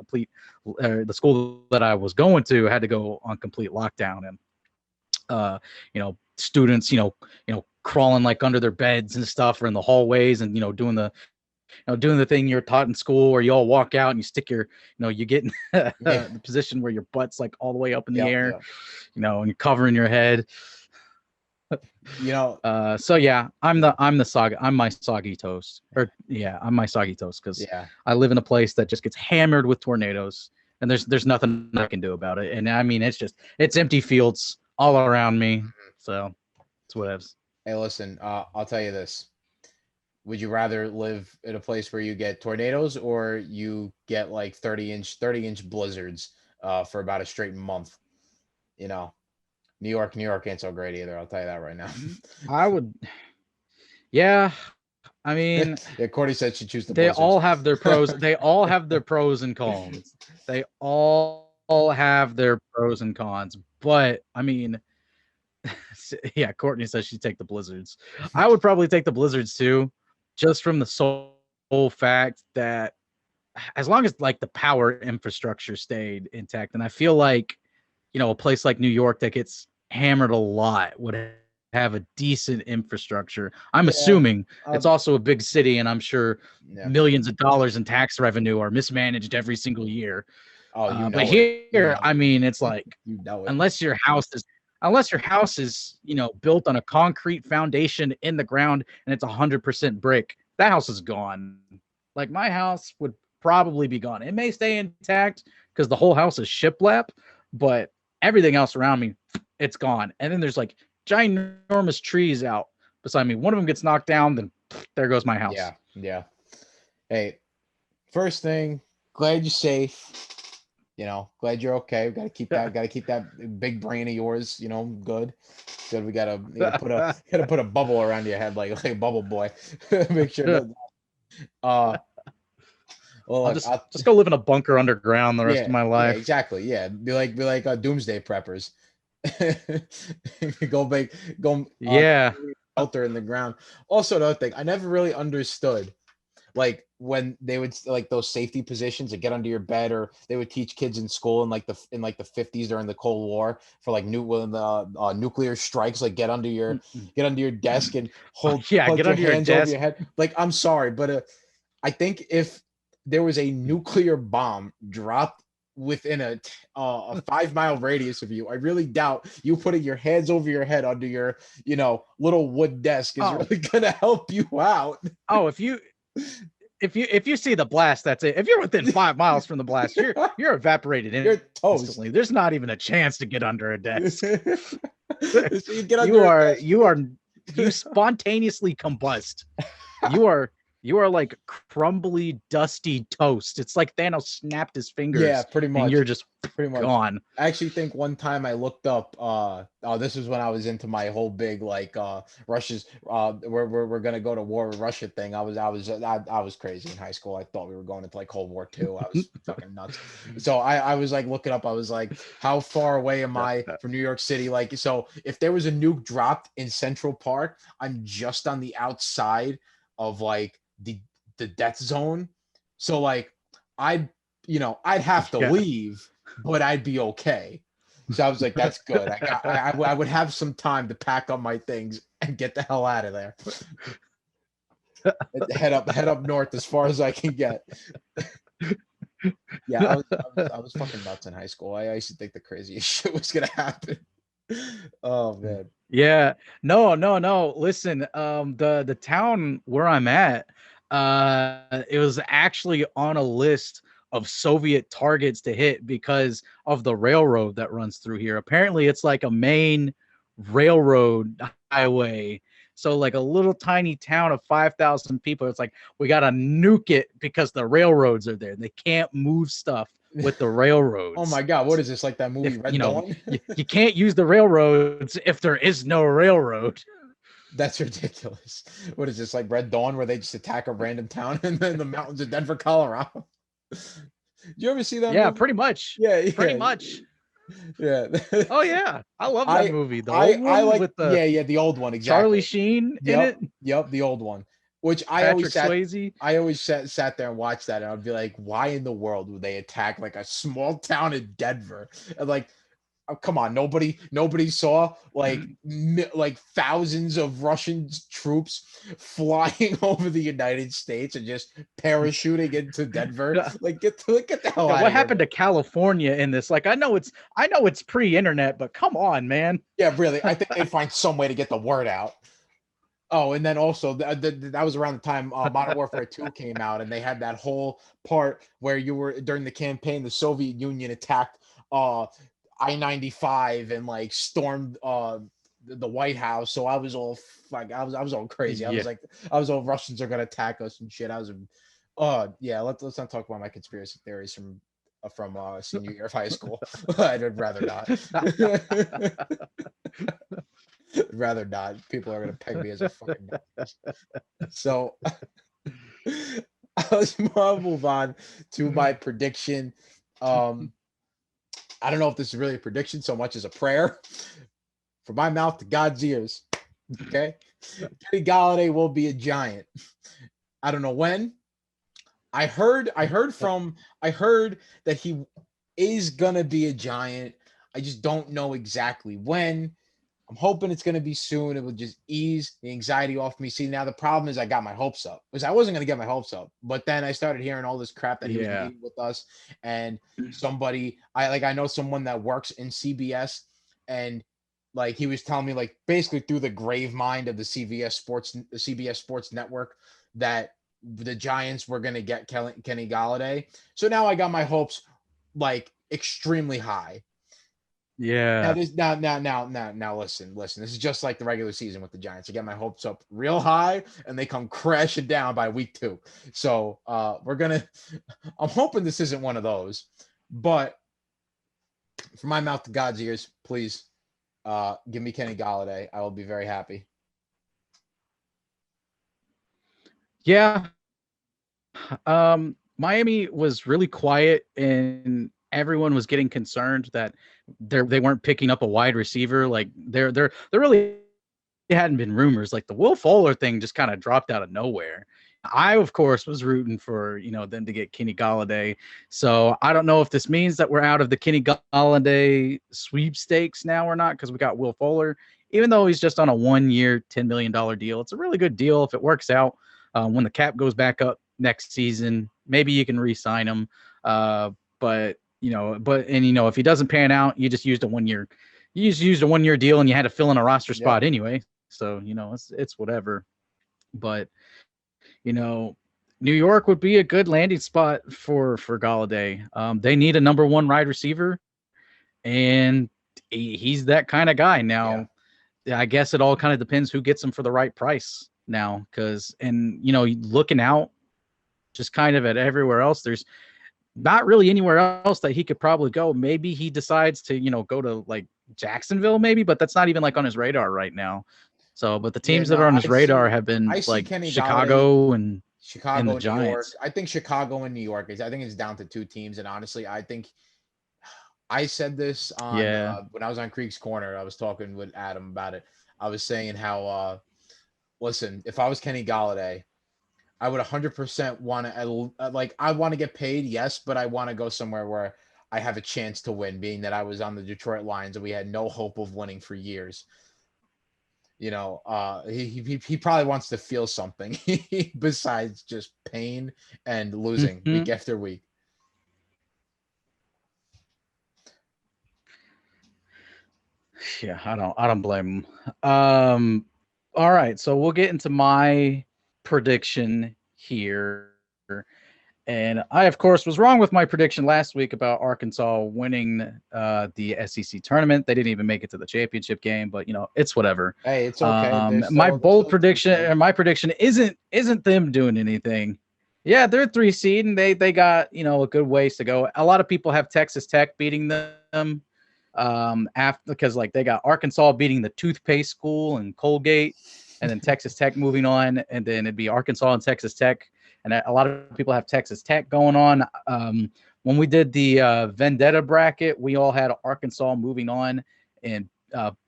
the school that I was going to had to go on complete lockdown, and students crawling under their beds and stuff, or in the hallways, and doing the thing you're taught in school, where you all walk out and you stick your you get in the position where your butt's all the way up in the air, and you're covering your head. So yeah, I'm my soggy toast, I'm my soggy toast, because I live in a place that just gets hammered with tornadoes, and there's nothing I can do about it. And I mean, it's empty fields all around me, so it's whatevs. Hey, listen, I'll tell you this: would you rather live in a place where you get tornadoes, or you get 30-inch blizzards for about a straight month? New York ain't so great either. I'll tell you that right now. I would, yeah. I mean, Cordy said she'd choose the They blizzards. all have their pros. They all have their pros and cons. They all have their pros and cons. But I mean, yeah, Courtney says she'd take the blizzards. I would probably take the blizzards too, just from the sole fact that as long as the power infrastructure stayed intact, and I feel like a place like New York that gets hammered a lot would have a decent infrastructure. I'm assuming it's also a big city, and I'm sure millions of dollars in tax revenue are mismanaged every single year. But here, I mean, it's unless your house is built on a concrete foundation in the ground and it's 100% brick, that house is gone. My house would probably be gone. It may stay intact because the whole house is shiplap, but everything else around me, it's gone. And then there's ginormous trees out beside me. One of them gets knocked down, then there goes my house. Yeah. Hey, first thing, glad you're safe. Glad you're okay. Got to keep that big brain of yours, good. Good. We gotta put a bubble around your head like a bubble boy. Make sure that. Well, I'll just go live in a bunker underground the rest of my life. Yeah, exactly. Yeah, be like doomsday preppers. go shelter in the ground. Also, another thing, I never really understood, when they would those safety positions to get under your bed, or they would teach kids in school in the 50s during the Cold War for nuclear strikes, get under your desk and hold get your under your hands desk. over your head. I'm sorry, but I think if there was a nuclear bomb dropped within a 5-mile radius of you, I really doubt you putting your hands over your head under your little wood desk is really gonna help you out. Oh, if you see the blast, that's it. If you're within 5 miles from the blast, you're evaporated instantly. There's not even a chance to get under a desk. So you spontaneously combust. You are like crumbly, dusty toast. It's like Thanos snapped his fingers. Yeah, pretty much. And you're just gone. I actually think one time I looked up. This was when I was into my whole big Russia's. We're gonna go to war with Russia thing. I was crazy in high school. I thought we were going into Cold War II. I was fucking nuts. So I was looking up. I was how far away am I from New York City? So if there was a nuke dropped in Central Park, I'm just on the outside of the death zone. So I'd have to leave, but I'd be okay. So I was like, that's good. I would have some time to pack up my things and get the hell out of there. head up north as far as I can get. Yeah, I was fucking nuts in high school. I used to think the craziest shit was gonna happen. Oh man. Yeah. No. Listen, the town where I'm at, it was actually on a list of Soviet targets to hit because of the railroad that runs through here. Apparently, it's like a main railroad highway. So like a little tiny town of 5,000 people, it's like we gotta nuke it because the railroads are there. They can't move stuff with the railroads. Oh my God, what is this, like that movie If Red Dawn? you can't use the railroads if there is no railroad. That's ridiculous. What is this, like Red Dawn, where they just attack a random town in the mountains of Denver, Colorado? Did you ever see that Yeah, movie? pretty much. Yeah, Pretty much. Yeah. Oh yeah, I love that movie. The old I one like, with the the old one, Charlie exactly. Sheen in Yep, it. yep, the old one. Which Patrick Swayze. I always sat there and watched that, and I'd be like, why in the world would they attack like a small town in Denver? And like, oh, come on, nobody saw like like thousands of Russian troops flying over the United States and just parachuting into Denver. Like, get the hell out What of here. happened to California in this? Like, I know it's pre-internet, but come on, man. Yeah, really. I think they'd find some way to get the word out. Oh, and then also that was around the time Modern Warfare 2 came out, and they had that whole part where you were during the campaign, the Soviet Union attacked I-95 and like stormed the White House. So I was all like, I was all crazy. I was like, I was all, Russians are gonna attack us and shit. I was, yeah. Let's not talk about my conspiracy theories from senior year of high school. I'd rather not. Rather not. People are gonna peg me as a fucking nut. So let's move on to my prediction. I don't know if this is really a prediction so much as a prayer. From my mouth to God's ears. Okay. Kenny Galladay will be a giant. I don't know when. I heard that he is gonna be a giant. I just don't know exactly when. I'm hoping it's going to be soon. It will just ease the anxiety off me. See, now the problem is I got my hopes up because I wasn't going to get my hopes up, but then I started hearing all this crap that he was meeting with us, and I know someone that works in CBS, and like he was telling me like basically through the grave mind of the CBS Sports Network that the Giants were going to get Kenny Galladay. So now I got my hopes like extremely high. Yeah. Now listen. This is just like the regular season with the Giants. I get my hopes up real high and they come crashing down by week 2. So I'm hoping this isn't one of those, but from my mouth to God's ears, please give me Kenny Galladay. I will be very happy. Yeah. Miami was really quiet and everyone was getting concerned that they weren't picking up a wide receiver. Like there really hadn't been rumors. Like the Will Fuller thing just kind of dropped out of nowhere. I, of course, was rooting for, them to get Kenny Galladay. So I don't know if this means that we're out of the Kenny Galladay sweepstakes now or not, because we got Will Fuller, even though he's just on a 1-year, $10 million deal. It's a really good deal if it works out. When the cap goes back up next season, maybe you can re-sign him. But if he doesn't pan out, you just used a 1-year deal and you had to fill in a roster spot anyway. So, it's whatever. But, New York would be a good landing spot for Galladay. They need a number 1 wide receiver, and he's that kind of guy. Now, I guess it all kind of depends who gets him for the right price now, looking out just kind of at everywhere else, there's not really anywhere else that he could probably go. Maybe he decides to, go to like Jacksonville maybe, but that's not even like on his radar right now. So, but the teams that are on his radar have been like Chicago and the Giants. New York. I think Chicago and New York I think it's down to 2 teams. And honestly, I think I said this on when I was on Creek's Corner. I was talking with Adam about it. I was saying how, listen, if I was Kenny Galladay, I would 100% want to, I want to get paid, yes, but I want to go somewhere where I have a chance to win, being that I was on the Detroit Lions and we had no hope of winning for years. He probably wants to feel something besides just pain and losing week after week. Yeah, I don't blame him. All right, so we'll get into my prediction here. And I, of course, was wrong with my prediction last week about Arkansas winning the SEC tournament. They didn't even make it to the championship game, but it's whatever. Hey, it's okay. My bold prediction, or my prediction, isn't them doing anything. Yeah, they're 3 seed, and they got a good ways to go. A lot of people have Texas Tech beating them, after because they got Arkansas beating the toothpaste school and Colgate, and then Texas Tech moving on, and then it'd be Arkansas and Texas Tech. And a lot of people have Texas Tech going on. When we did the Vendetta bracket, we all had Arkansas moving on and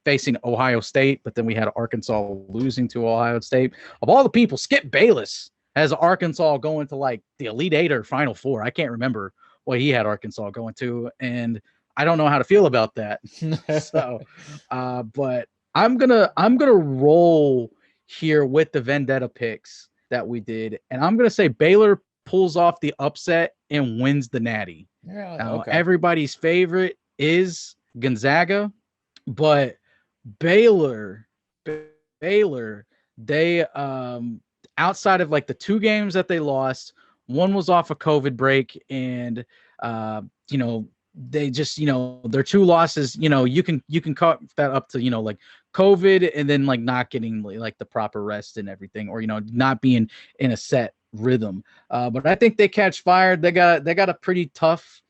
facing Ohio State, but then we had Arkansas losing to Ohio State. Of all the people, Skip Bayless has Arkansas going to the Elite Eight or Final Four. I can't remember what he had Arkansas going to, and I don't know how to feel about that. So, but I'm gonna roll here with the Vendetta picks that we did, and I'm gonna say Baylor pulls off the upset and wins the Natty. Yeah, now, okay. Everybody's favorite is Gonzaga, but Baylor, they outside of the 2 games that they lost, one was off a COVID break, and they just their 2 losses, you can cut that up to COVID, and then not getting the proper rest and everything, or not being in a set rhythm. But I think they catch fire. They got a pretty tough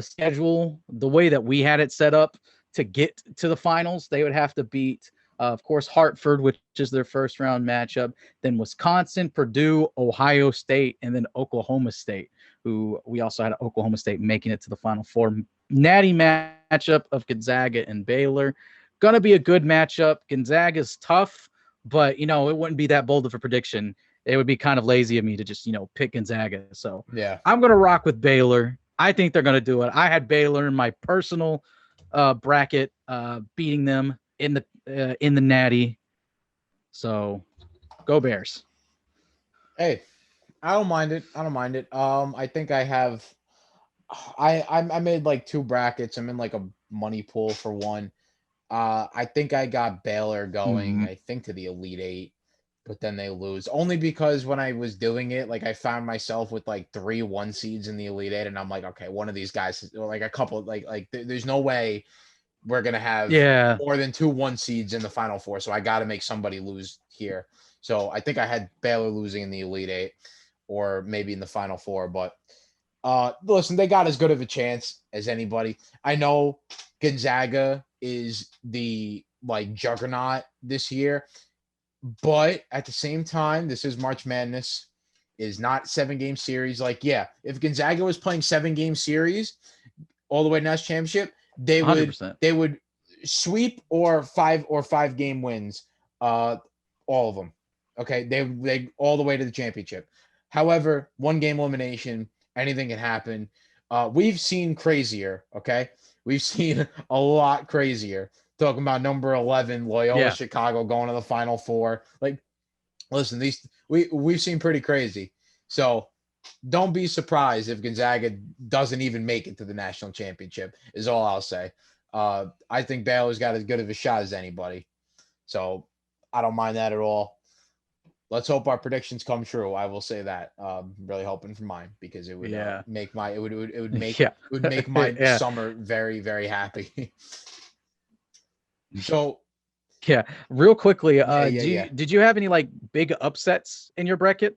schedule. The way that we had it set up to get to the finals, they would have to beat of course Hartford, which is their first round matchup, then Wisconsin, Purdue, Ohio State, and then Oklahoma State, who we also had Oklahoma State making it to the Final Four. Natty matchup of Gonzaga and Baylor. Gonna be a good matchup. Gonzaga's tough, but it wouldn't be that bold of a prediction. It would be kind of lazy of me to just pick Gonzaga. So yeah, I'm gonna rock with Baylor. I think they're gonna do it. I had Baylor in my personal bracket, beating them in the Natty. So go Bears. Hey, I don't mind it. I think I have. I made 2 brackets. I'm in a money pool for one. I think I got Baylor going, I think, to the Elite Eight, but then they lose. Only because when I was doing it, I found myself with 3 1 seeds in the Elite Eight, and I'm like, okay, one of these guys, or a couple, there's no way we're gonna have more than 2 1 seeds in the Final Four, so I got to make somebody lose here. So I think I had Baylor losing in the Elite Eight, or maybe in the Final Four, but. Listen, they got as good of a chance as anybody. I know Gonzaga is the juggernaut this year, but at the same time, this is March Madness, is not 7-game series. If Gonzaga was playing 7-game series all the way to national championship, they would sweep or 5-game wins, all of them. Okay, they all the way to the championship. However, 1-game elimination. Anything can happen. We've seen crazier, okay? We've seen a lot crazier. Talking about number 11, Loyola Chicago going to the Final Four. Listen, we've seen pretty crazy. So don't be surprised if Gonzaga doesn't even make it to the national championship, is all I'll say. I think Baylor's got as good of a shot as anybody. So I don't mind that at all. Let's hope our predictions come true. I will say that. Really hoping for mine, because it would make my summer very, very happy. So real quickly, did you have any big upsets in your bracket?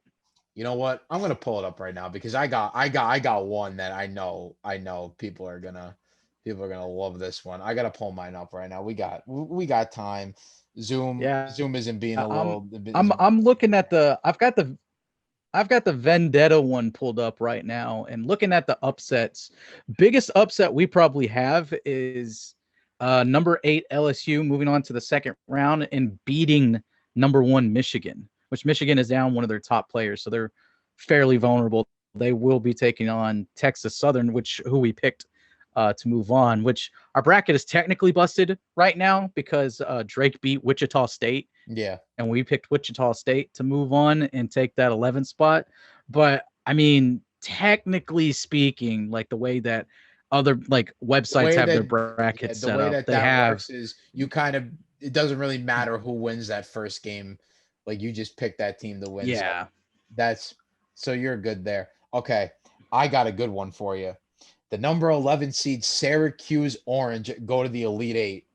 You know what? I'm gonna pull it up right now, because I got one that I know people are gonna love this one. I gotta pull mine up right now. We got time. Zoom isn't being a little. I'm looking at I've got the Vendetta one pulled up right now, and looking at the upsets. Biggest upset we probably have is number 8 LSU moving on to the second round and beating number 1 Michigan, which Michigan is down one of their top players, so they're fairly vulnerable. They will be taking on Texas Southern, who we picked to move on, which our bracket is technically busted right now because Drake beat Wichita State. Yeah. And we picked Wichita State to move on and take that 11th spot. But I mean, technically speaking, the way that other like websites have their brackets the set way up. that works is you kind of, it doesn't really matter who wins that first game. Like you just pick that team to win. Yeah. So you're good there. Okay. I got a good one for you. The number 11 seed Syracuse Orange go to the Elite Eight,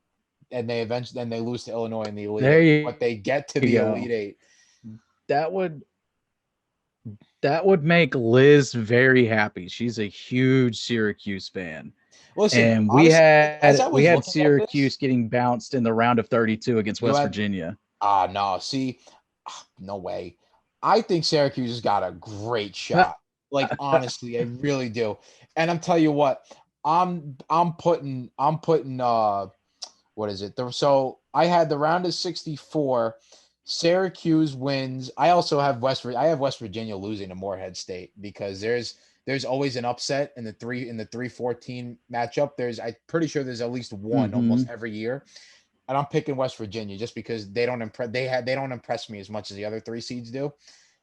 and they lose to Illinois in the Elite Eight, but they get to the Elite Eight. That would make Liz very happy. She's a huge Syracuse fan. Listen, and we honestly, had Syracuse getting bounced in the round of 32 against West Virginia. No, see, no way. I think Syracuse has got a great shot. Like honestly, I really do. And I'm telling you what, I'm putting what is it? So I had the round of 64. Syracuse wins. I also have West Virginia losing to Morehead State because there's always an upset in the 3-14 matchup. I'm pretty sure there's at least one almost every year. And I'm picking West Virginia just because they don't impress me as much as the other 3 seeds do.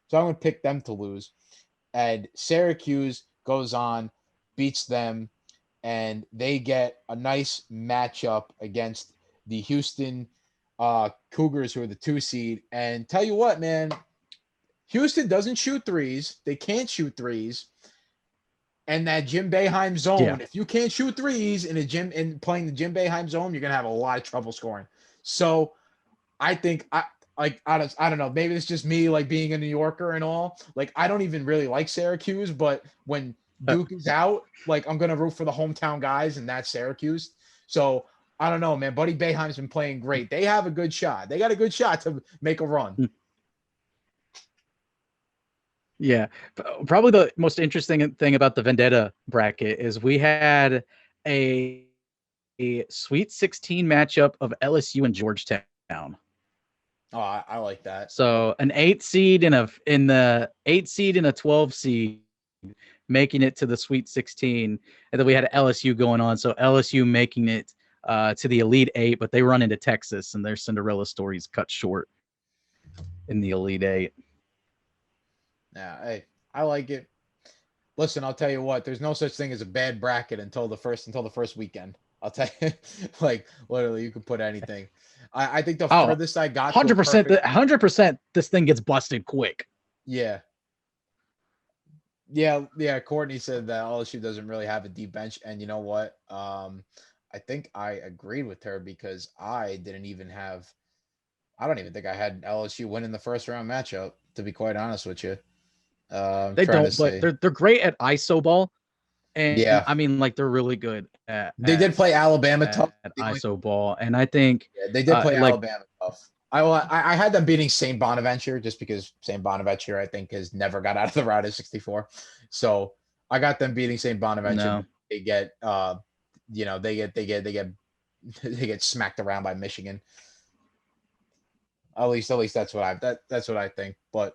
So I'm going to pick them to lose. And Syracuse goes on, beats them, and they get a nice matchup against the Houston Cougars, who are the 2 seed. And tell you what, man, Houston doesn't shoot threes. They can't shoot threes. And that Jim Boeheim zone, if you can't shoot threes in playing the Jim Boeheim zone, you're gonna have a lot of trouble scoring. So I think I don't know, maybe it's just me like being a New Yorker and all. Like I don't even really like Syracuse, but when Duke is out, like I'm gonna root for the hometown guys, and that's Syracuse. So I don't know, man. Buddy Boeheim's been playing great. They have a good shot. They got a good shot to make a run. Yeah, probably the most interesting thing about the Vendetta bracket is we had a Sweet 16 matchup of LSU and Georgetown. Oh, I like that. So an 8 seed in the 8 seed and a 12 seed making it to the Sweet 16, and then we had LSU going on. So LSU making it to the Elite 8, but they run into Texas, and their Cinderella story is cut short in the Elite 8. Yeah, hey, I like it. Listen, I'll tell you what. There's no such thing as a bad bracket until the first weekend. I'll tell you, like literally, you can put anything. I think the furthest I got, 100%, this thing gets busted quick. Yeah. Courtney said that LSU doesn't really have a deep bench, and you know what? I think I agreed with her because I don't even think I had LSU winning the first round matchup. To be quite honest with you, they don't, but they're great at ISO ball. And I mean, like they're really good at. They did play Alabama tough at ISO ball, and I think they did play Alabama tough. I had them beating St. Bonaventure just because St. Bonaventure I think has never got out of the round of 64, so I got them beating St. Bonaventure. No. They get they get smacked around by Michigan. At least that's what I think. But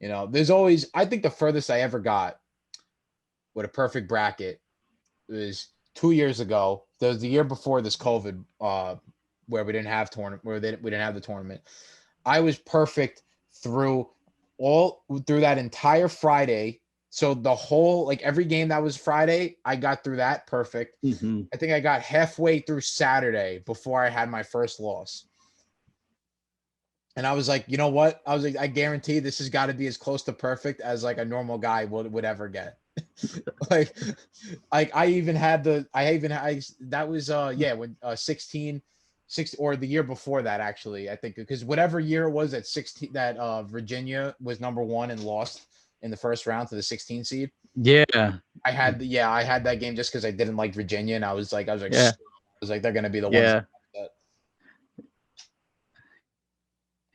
there's always, I think the furthest I ever got with a perfect bracket was 2 years ago. There was the year before this COVID, where we didn't have we didn't have the tournament. I was perfect through that entire Friday. So the whole, like every game that was Friday, I got through that perfect. I think I got halfway through Saturday before I had my first loss. And I was like, you know what? I was like, I guarantee this has got to be as close to perfect as like a normal guy would ever get. like I even had that was when 16 or the year before that, actually, I think, because whatever year it was at 16 that Virginia was number 1 and lost in the first round to the 16 seed. Yeah. I had that game just because I didn't like Virginia, and I was like they're gonna be the ones.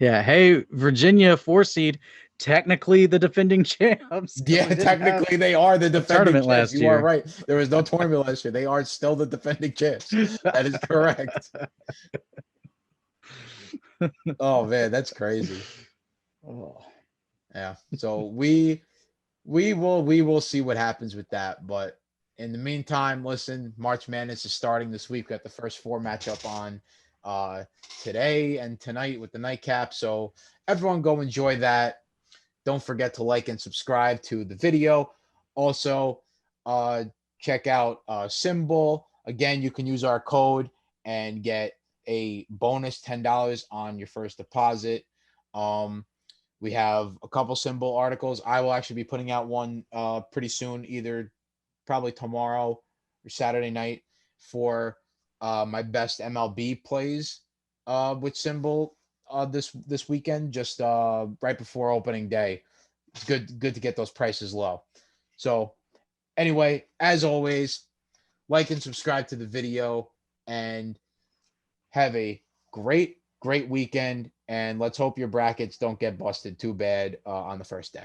Yeah. Hey, Virginia 4 seed, technically the defending champs. Yeah, technically they are the defending champs. Last year. You are right. There was no tournament last year. They are still the defending champs. That is correct. Oh man, that's crazy. Oh. Yeah. So we will see what happens with that. But in the meantime, listen, March Madness is starting this week. We got the first 4 matchup on today and tonight with the nightcap. So everyone go enjoy that. Don't forget to like and subscribe to the video. Also, check out Symbol. Again, you can use our code and get a bonus $10 on your first deposit. We have a couple Symbol articles. I will actually be putting out one pretty soon, either probably tomorrow or Saturday night, for my best MLB plays with Symbol this weekend, just right before opening day. It's good to get those prices low. So anyway, as always, like and subscribe to the video, and have a great weekend. And let's hope your brackets don't get busted too bad on the first day.